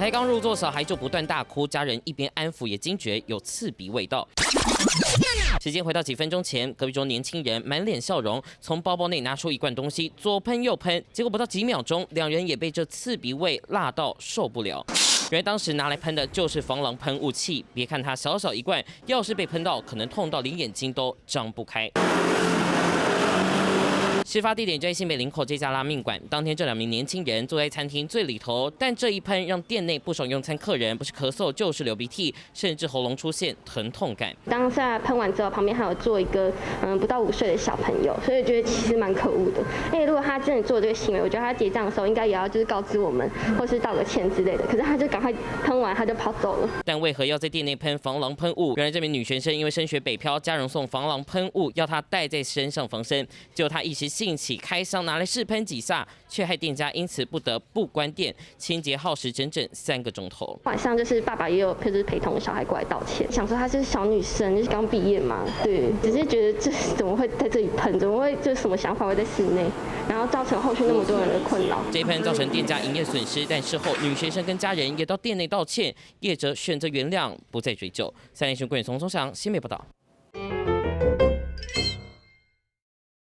才刚入座，小孩就不断大哭，家人一边安抚也惊觉有刺鼻味道。时间回到几分钟前，隔壁桌年轻人满脸笑容，从包包内拿出一罐东西，左喷右喷，结果不到几秒钟，两人也被这刺鼻味辣到受不了。原来当时拿来喷的就是防狼喷雾器，别看它小小一罐，要是被喷到，可能痛到连眼睛都张不开。事发地点就在新北林口这家拉面馆。当天这2名年轻人坐在餐厅最里头，但这一喷让店内不少用餐客人不是咳嗽就是流鼻涕，甚至喉咙出现疼痛感。当下喷完之后，旁边还有坐一个不到5岁的小朋友，所以觉得其实蛮可恶的。因为如果他真的做这个行为，我觉得他结账的时候应该也要就是告知我们，或是道个歉之类的。可是他就赶快喷完他就跑走了。但为何要在店内喷防狼喷雾？原来这名女学生因为升学北漂，家人送防狼喷雾要她带在身上防身，结果她一时兴起开箱拿来试喷几下，却害店家因此不得不关店，清洁耗时整整3个钟头。晚上就是爸爸也有就是陪同小孩过来道歉，想说她是小女生，就是刚毕业嘛，对，只是觉得这怎么会在这里喷，怎么会就什么想法会在室内，然后造成后续那么多人的困扰。这一喷造成店家营业损失，但事后女学生跟家人也到店内道歉，业者选择原谅，不再追究。3立新闻从松祥新北报道。